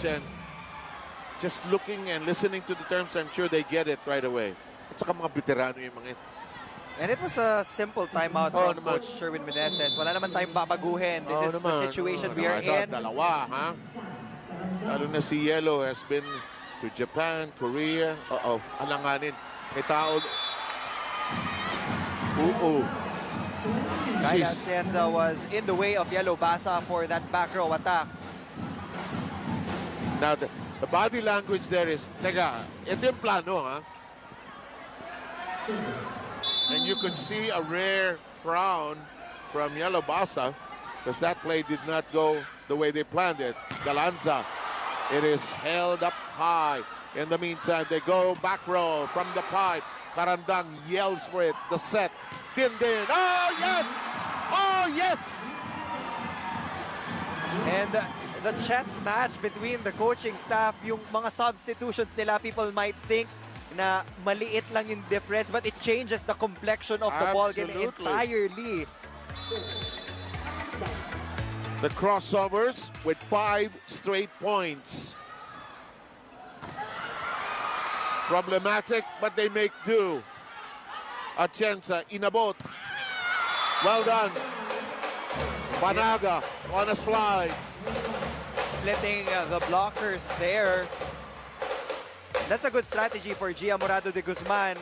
and just looking and listening to the terms, I'm sure they get it right away. At saka mga veterano yung mga ito. And it was a simple timeout from Coach Sherwin Meneses. Wala naman tayong babaguhin. This is the situation we are in. Dalawa, ha? Lalo na si Yellow has been to Japan, Korea. Alanganin. May tao. Kaya Atienza was in the way of Yellow Basa for that back row attack. Now, the body language there is, teka, ito yung plano, ha? And you could see a rare frown from Yellow Basa because that play did not go the way they planned it. Galanza, it is held up high. In the meantime, they go back row from the pipe. Magandang yells for it. The set. Din. Oh, yes! Oh, yes! And the chess match between the coaching staff, yung mga substitutions nila, people might think na maliit lang yung difference, but it changes the complexion of the ball game entirely. The crossovers with 5 straight points. Problematic, but they make do. Atienza, inabot. Well done. Panaga on a slide. Splitting the blockers there. That's a good strategy for Gia Morado de Guzman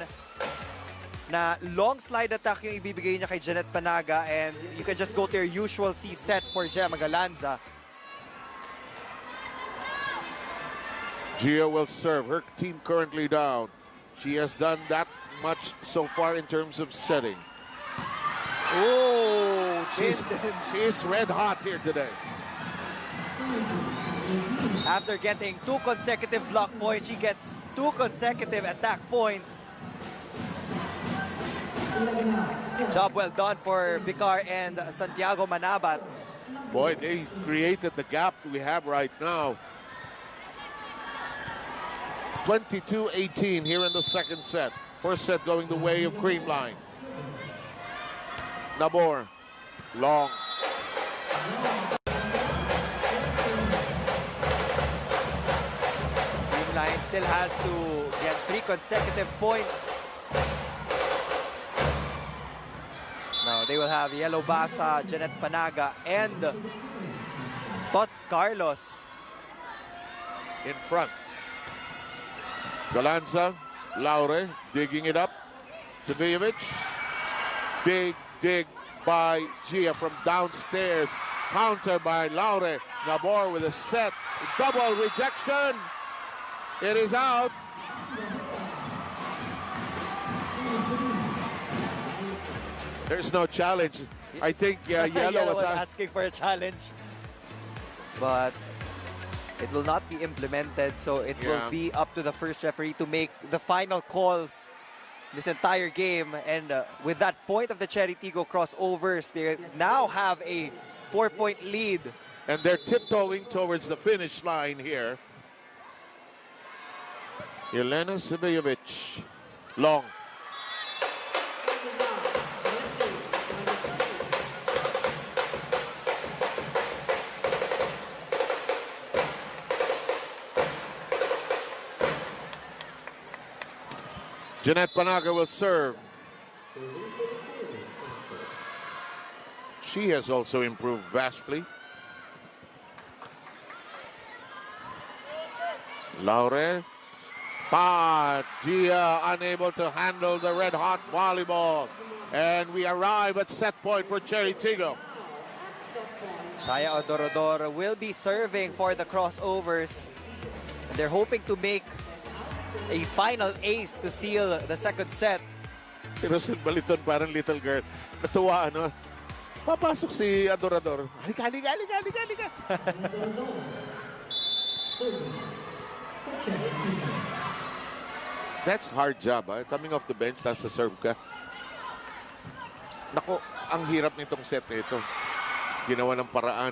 na long slide attack yung ibibigay niya kay Janet Panaga and you can just go to your usual C set for Gia Magalanza. Gia will serve. Her team currently down. She has done that much so far in terms of setting. Oh, she's red hot here today. After getting 2 consecutive block points, she gets 2 consecutive attack points. Job well done for Vicar and Santiago Manabat. Boy, they created the gap we have right now. 22-18 here in the second set. First set going the way of Creamline. Nabor, long. Creamline still has to get 3 consecutive points. Now they will have Yellow Basa, Janet Panaga, and Tots Carlos in front. Galanza, Laure, digging it up. Savijevic, big dig by Gia from downstairs. Counter by Laure. Nabor with a set. Double rejection. It is out. There's no challenge. I think Yellow was asking for a challenge. But it will not be implemented, so it will be up to the first referee to make the final calls this entire game. And with that point of the Chery Tiggo crossovers, they now have a 4-point lead. And they're tiptoeing towards the finish line here. Elena Savijevic, long. Janet Panaga will serve. She has also improved vastly. Laure. But Gia unable to handle the red-hot volleyball. And we arrive at set point for Chery Tiggo. Chaya Odorodor will be serving for the crossovers. And they're hoping to make a final ace to seal the second set. Si Rosel Baliton, parang little girl. Natuwa, ano? Papasok si Adorador. Halika. That's hard job, ha? Coming off the bench, nasa serve ka. Nako, ang hirap nitong set ito. Ginawa ng paraan.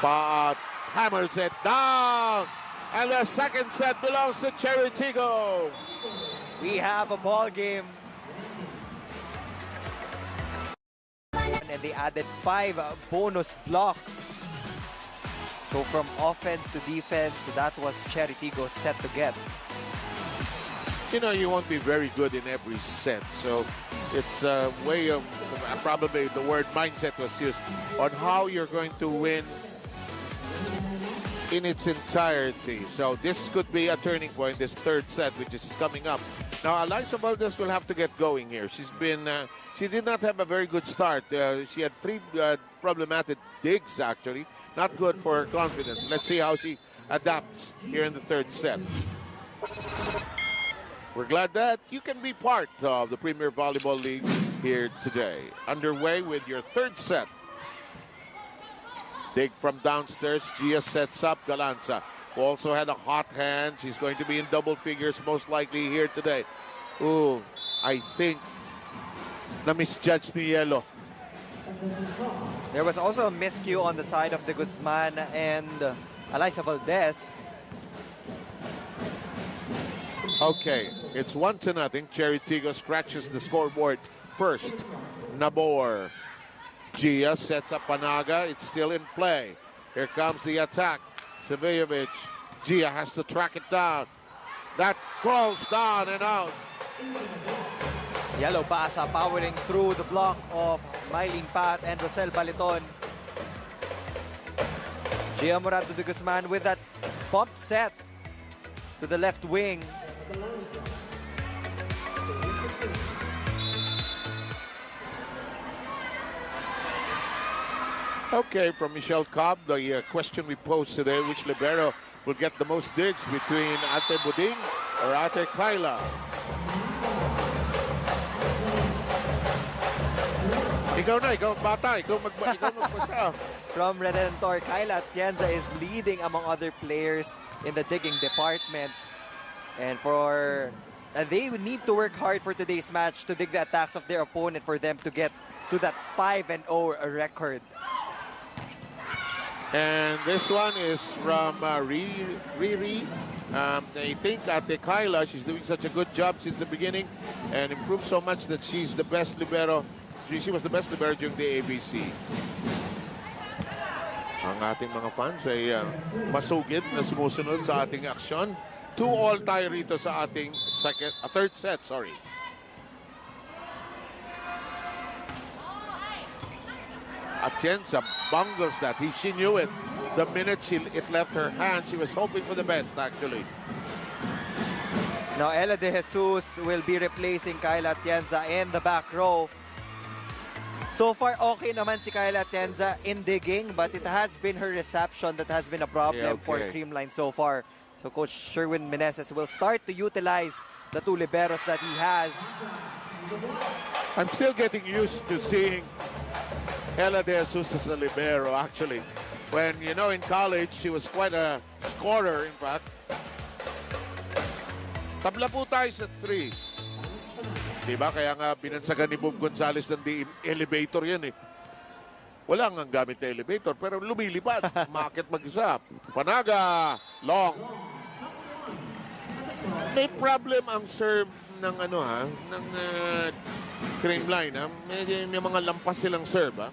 Pat hammers it down. And the second set belongs to Chery Tiggo. We have a ball game. And they added 5 bonus blocks. So from offense to defense, that was Chery Tiggo set to get. You know, you won't be very good in every set. So it's a way of, probably the word mindset was used, on how you're going to win in its entirety. So this could be a turning point, this third set, which is coming up. Now, Eliza Valdez will have to get going here. She's been, she did not have a very good start. She had 3 problematic digs, actually. Not good for her confidence. Let's see how she adapts here in the third set. We're glad that you can be part of the Premier Volleyball League here today. Underway with your third set. Dig from downstairs. Gia sets up Galanza, who also had a hot hand. She's going to be in double figures most likely here today. Ooh, I think na-misjudge ni Yellow. There was also a miscue on the side of de Guzman and Eliza Valdez. Okay, it's 1-0. Chery Tiggo scratches the scoreboard first. Nabor. Gia sets up Panaga. It's still in play. Here comes the attack. Sevejovic. Gia has to track it down. That crawls down and out. Yellow Basa powering through the block of Mylene Pat and Rosel Baliton. Gia Morado de Guzman with that bump set to the left wing. Okay, from Michelle Cobb, the question we posed today, which libero will get the most digs between Ate Buding or Ate Kyla? Ikaw na, ikaw bata, ikaw magpasa. From Redentor, Kyla Atienza is leading among other players in the digging department. And for they would need to work hard for today's match to dig the attacks of their opponent for them to get to that 5-0 record. And this one is from Riri. I think that Kyla, she's doing such a good job since the beginning and improved so much that she's the best libero. She was the best libero during the ABC. Ang ating mga fans ay masugid na sumusunod sa ating aksyon. 2-all tayo rito sa ating third set, sorry. Atienza bungles that. She knew it. The minute it left her hand, she was hoping for the best, actually. Now, Ella De Jesus will be replacing Kyla Atienza in the back row. So far, okay naman si Kyla Atienza in digging, but it has been her reception that has been a problem for Creamline so far. So Coach Sherwin Meneses will start to utilize the 2 liberos that he has. I'm still getting used to seeing Ella De Jesus as a libero, actually. When, you know, in college, she was quite a scorer, in fact. Tabla po tayo sa 3. Diba? Kaya nga binansagan ni Bob Gonzales ng elevator yan eh. Wala nga gamit na elevator, pero lumilipad. Makit mag-isa. Panaga, long. May problem ang serve ng ng Creamline. May mga lampas silang serve.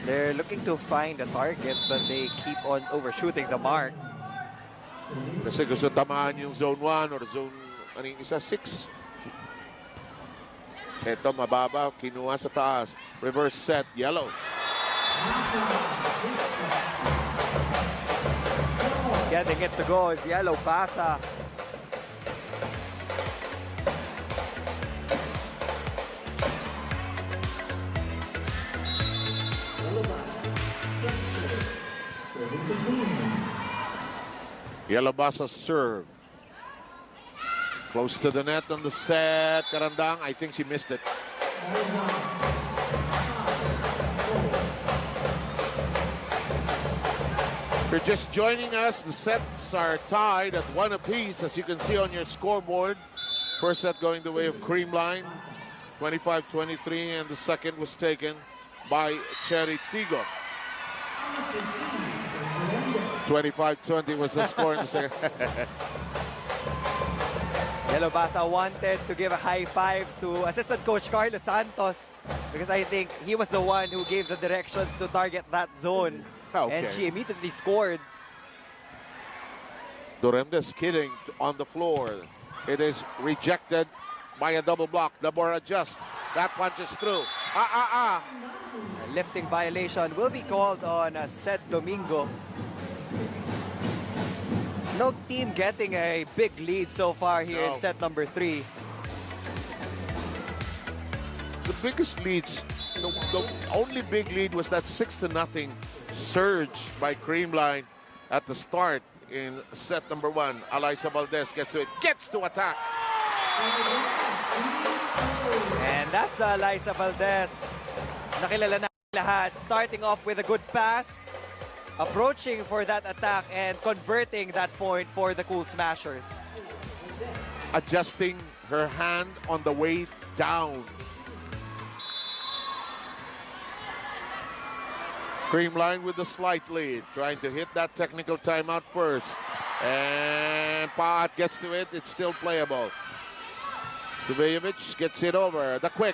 They're looking to find a target, but they keep on overshooting the mark. Kasi gusto tamaan yung zone 1 or zone, 6. Ito mababa, kinuha sa taas. Reverse set, yellow. Getting it to go is Yellow Basa. Yellow Basa serve. Close to the net on the set. Karandang, I think she missed it. If you're just joining us, the sets are tied at 1 apiece, as you can see on your scoreboard. First set going the way of Creamline, 25-23, and the second was taken by Chery Tiggo. 25-20 was the score in the second. Yellow Basa wanted to give a high five to assistant coach Carlos Santos because I think he was the one who gave the directions to target that zone. Okay. And she immediately scored. Duremdes killing on the floor. It is rejected by a double block. The more adjust. That punches through. A lifting violation will be called on Seth Domingo. No team getting a big lead so far here in set number 3. The biggest leads, the only big lead was that 6-0 surge by Creamline at the start in set number 1. Alyssa Valdez gets to it, gets to attack. And that's the Alyssa Valdez. Nakilala na lahat. Starting off with a good pass, approaching for that attack and converting that point for the Cool Smashers. Adjusting her hand on the way down. Creamline with the slight lead, trying to hit that technical timeout first. And Paat gets to it, it's still playable. Savejevic gets it over, the quick.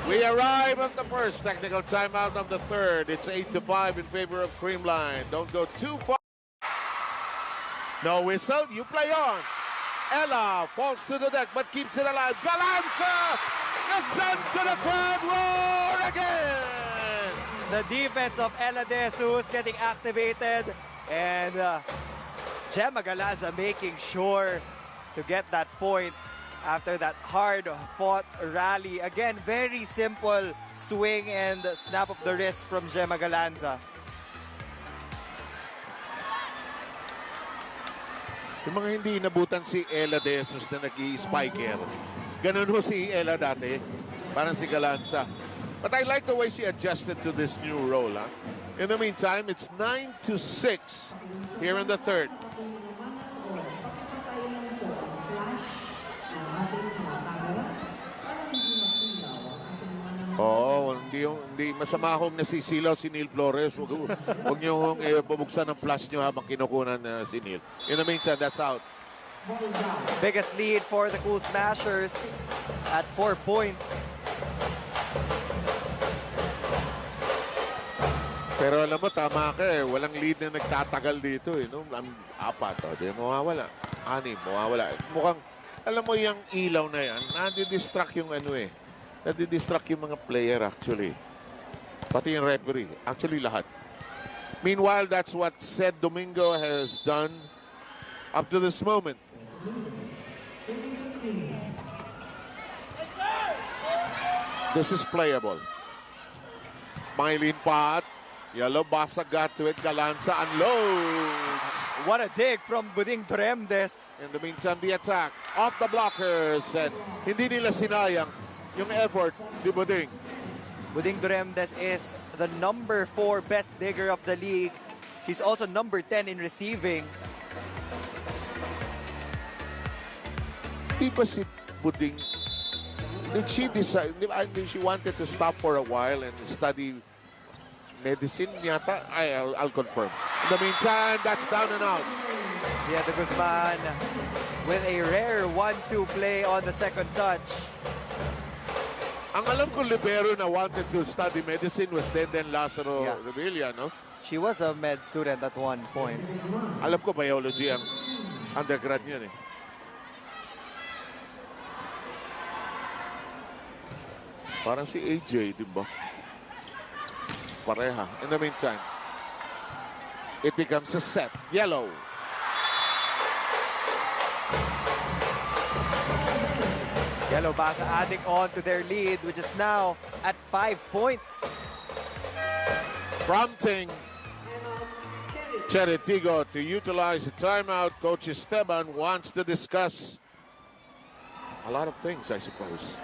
We arrive at the first technical timeout of the third. It's 8-5 in favor of Creamline. Don't go too far. No whistle, you play on. Ella falls to the deck but keeps it alive. Galanza! Sent to the crowd, roar again! The defense of Ella De Jesus getting activated, and Gemma Galanza making sure to get that point after that hard-fought rally. Again, very simple swing and snap of the wrist from Gemma Galanza. Yung mga hindi inabutan si Ella De Jesus na nag-i-spiker, ganun ho si Ella dati, parang si Galanza. But I like the way she adjusted to this new role. Huh? In the meantime, it's 9-6 here in the third. Oo, hindi masama akong nasisilaw si Neil Flores. Huwag niyo bubuksan ang flash niyo habang kinukunan si Neil. In the meantime, that's out. Biggest lead for the Cool Smashers at 4 points. Pero alam mo, tama ka eh. Walang lead na nagtatagal dito eh. No? 4, di mawawala. 6, mawawala. Mukhang, alam mo yung ilaw na yan, nadi-distract yung ano eh. Nadi-distract yung mga player actually. Pati yung referee. Actually lahat. Meanwhile, that's what Seth Domingo has done up to this moment. This is playable. Mylene Pat. Yellow Basa got to it. Galanza unloads. What a dig from Buding Tremdes. In the meantime, the attack off the blockers. And hindi nila sinayang yung effort ni Buding. Buding Tremdes is the number 4 best digger of the league. She's also number 10 in receiving. Di ba si Buding, did she decide, she wanted to stop for a while and study medicine yata? I'll confirm. In the meantime, that's down and out. Gia de Guzman with a rare 1-2 play on the second touch. Ang alam ko libero na wanted to study medicine was Denden Lazaro Revilla, no? She was a med student at one point. Alam ko biology ang undergrad niya eh. Parang si AJ, di ba? Pareha. In the meantime, it becomes a set. Yellow. Yellow Basa adding on to their lead, which is now at 5 points. Prompting Chery Tiggo to utilize the timeout. Coach Esteban wants to discuss a lot of things, I suppose.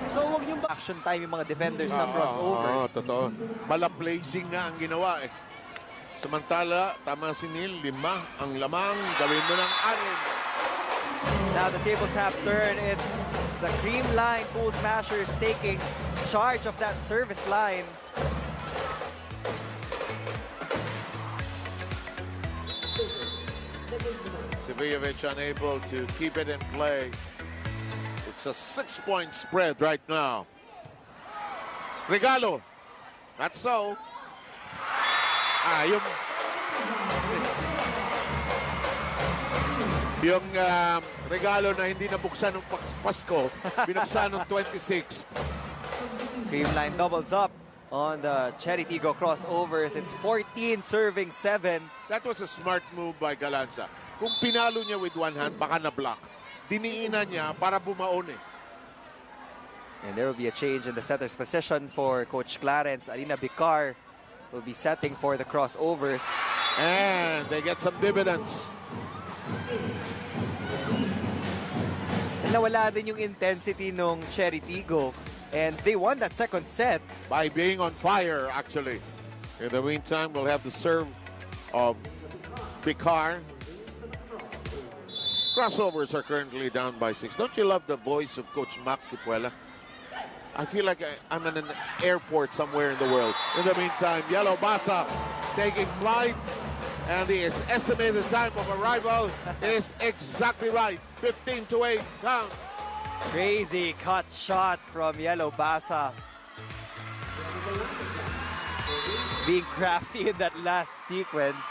So, huwag yung action time yung mga defenders ng crossovers. Oo, totoo. Malablazing nga ang ginawa eh. Samantala, tama si Neil, 5 ang lamang, gawin mo ng 6. Now the tables have turned. It's the Creamline Cool Smashers taking charge of that service line. Savejevic unable to keep it in play. It's a 6-point spread right now. Regalo. Not so. Yung regalo na hindi nabuksan ng Pasko, binuksan ng 26th. Creamline doubles up on the Chery Tiggo crossovers. It's 14 serving 7. That was a smart move by Galanza. Kung pinalo niya with one hand, baka na-block. Diniinan niya para bumaon eh. And there will be a change in the setter's position for Coach Clarence. Alina Bicar will be setting for the crossovers. And they get some dividends. Nawala din yung intensity nung Chery Tiggo. And they won that second set. By being on fire, actually. In the meantime, we'll have the serve of Bicar. Crossovers are currently down by 6. Don't you love the voice of Coach Mac Kipuela? I feel like I'm in an airport somewhere in the world. In the meantime, Yellow Basa taking flight. And the estimated time of arrival is exactly right. 15-8 count. Crazy cut shot from Yellow Basa. Being crafty in that last sequence.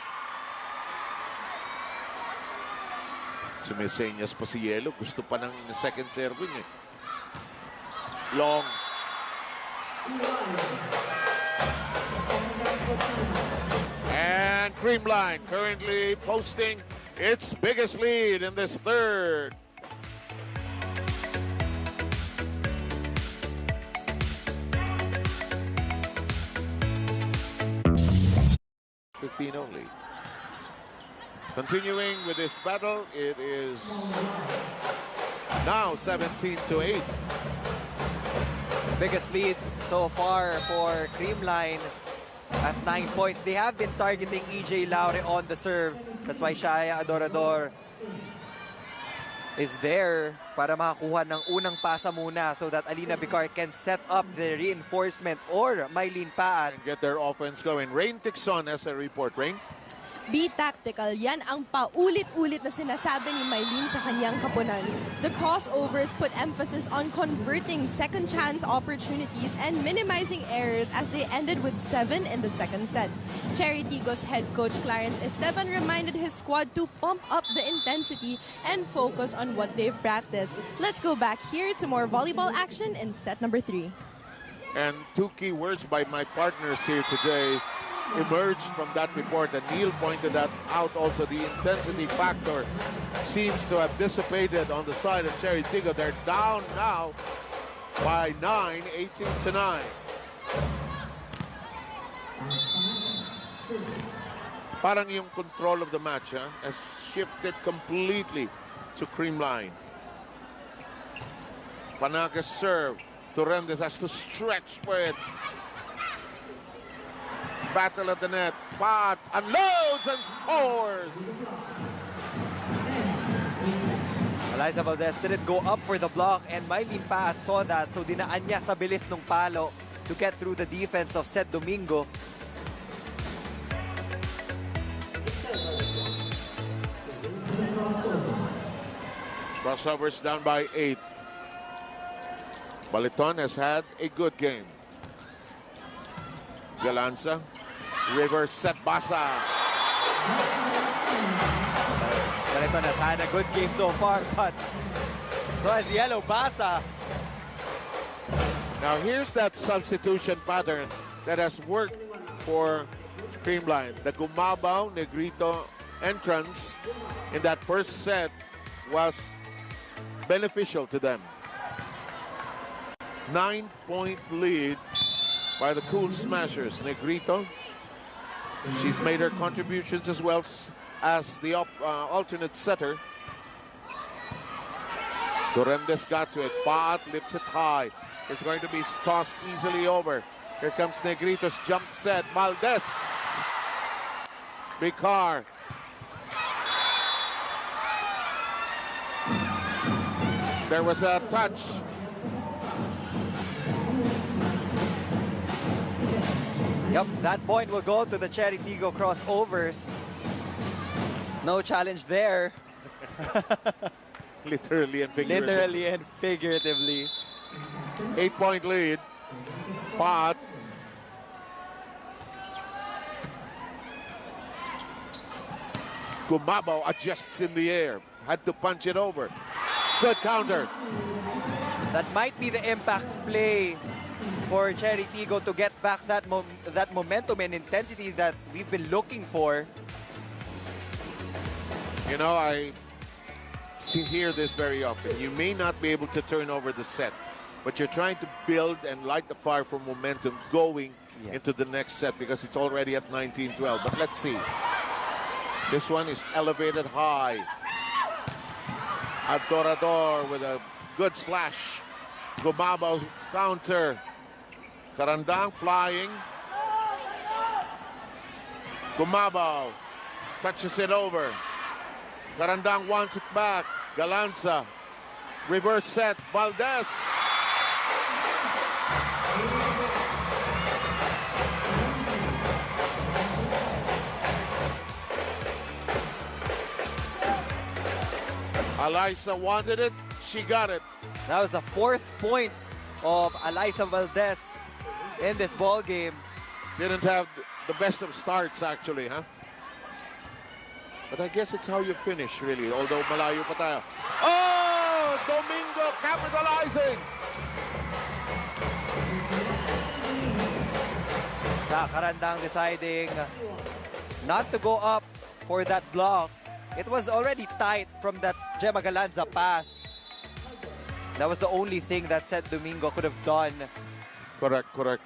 Sumisenyas pa si Yellow. Gusto pa ng second serving eh. Long. And Creamline currently posting its biggest lead in this third. Only. Continuing with this battle, it is now 17-8. Biggest lead so far for Creamline at 9 points. They have been targeting EJ Laure on the serve. That's why Shaya Adorador is there para makakuha ng unang pasa muna so that Alina Bicar can set up the reinforcement or Mylene Paat. And get their offense going. Rain Tixon as a report. Rain? Be tactical. Yan ang paulit-ulit na sinasabi ni Mylene sa kanyang kapunan. The crossovers put emphasis on converting second chance opportunities and minimizing errors as they ended with 7 in the second set. Chery Tiggo's head coach Clarence Esteban reminded his squad to pump up the intensity and focus on what they've practiced. Let's go back here to more volleyball action in set number 3. And two key words by my partners here today emerged from that report, and Neil pointed that out also. The intensity factor seems to have dissipated on the side of Chery Tiggo. They're down now by 9, 18-9. Parang yung control of the match has shifted completely to Creamline. Panaga's serve. Torrendes has to stretch for it. Battle at the net. Paat unloads and scores. Eliza Valdez didn't go up for the block, and Mylene Paat saw that, so dinaan niya sa bilis ng palo to get through the defense of Seth Domingo. Crossovers down by 8. Baliton has had a good game. Galanza, reverse set Basa. Baliton has had a good game so far, but so has Yellow Basa. Now here's that substitution pattern that has worked for Creamline. The Gumabaw Negrito entrance in that first set was beneficial to them. 9-point lead by the Cool Smashers. Negrito, she's made her contributions as well as the alternate setter. Torrendes got to it. Paat lifts it high. It's going to be tossed easily over. Here comes Negrito's jump set. Valdez. Bicar. There was a touch. Yep, that point will go to the Chery Tiggo crossovers. No challenge there. Literally and figuratively. Literally and figuratively. 8-point lead. But Gumabo adjusts in the air. Had to punch it over. Good counter. That might be the impact play for Chery Tiggo to get back that momentum and intensity that we've been looking for. You know, I hear this very often. You may not be able to turn over the set, but you're trying to build and light the fire for momentum going into the next set because it's already at 19-12. But let's see. This one is elevated high. Adorador with a good slash. Gumabo's counter. Carandang flying. Gumabo touches it over. Carandang wants it back. Galanza. Reverse set. Valdez. Alyssa wanted it. She got it. That was the 4th point of Alyssa Valdez in this ball game. Didn't have the best of starts actually, huh? But I guess it's how you finish really, although malayo pa tayo. Oh! Domingo capitalizing! Sa Carandang deciding not to go up for that block. It was already tight from that Gemma Galanza pass. That was the only thing that said Domingo could have done. Correct, correct.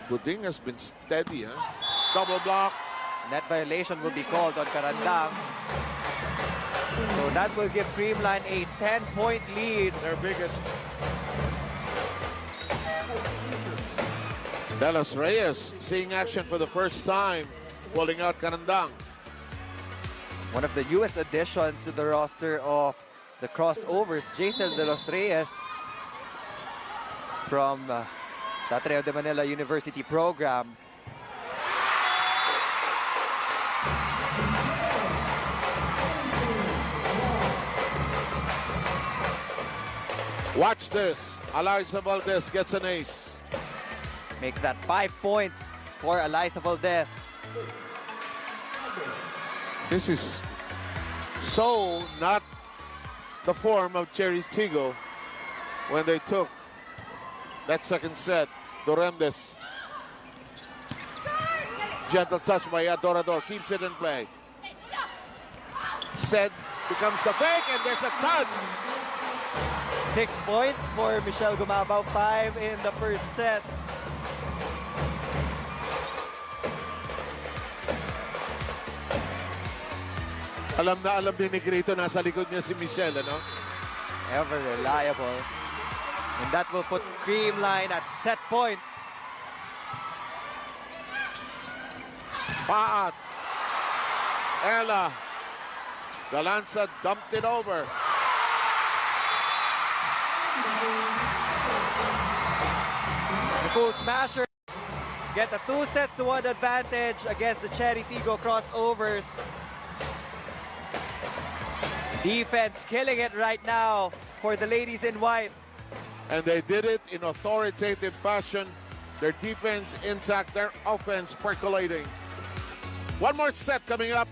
Buding has been steady, huh? Double block. Net violation will be called on Carandang. So that will give Creamline a 10-point lead. Their biggest. De Los Reyes seeing action for the first time, pulling out Carandang. One of the newest additions to the roster of the crossovers, Jaisel De Los Reyes from Ateneo de Manila University program. Watch this. Alyssa Valdez gets an ace. Make that 5 points for Alyssa Valdez. This is so not the form of Chery Tiggo when they took that second set. Doremdes. Gentle touch by Adorador. Keeps it in play. Said becomes the fake and there's a touch. 6 points for Michelle Gumabao, 5 in the first set. Alam na alam din ni Grito, nasa likod niya si Michelle, ano? Ever reliable. And that will put Creamline at set point. Paat. Ella. Galanza dumped it over. The Cool Smashers get a 2-1 advantage against the Chery Tiggo crossovers. Defense killing it right now for the ladies in white. And they did it in authoritative fashion. Their defense intact, their offense percolating. One more set coming up.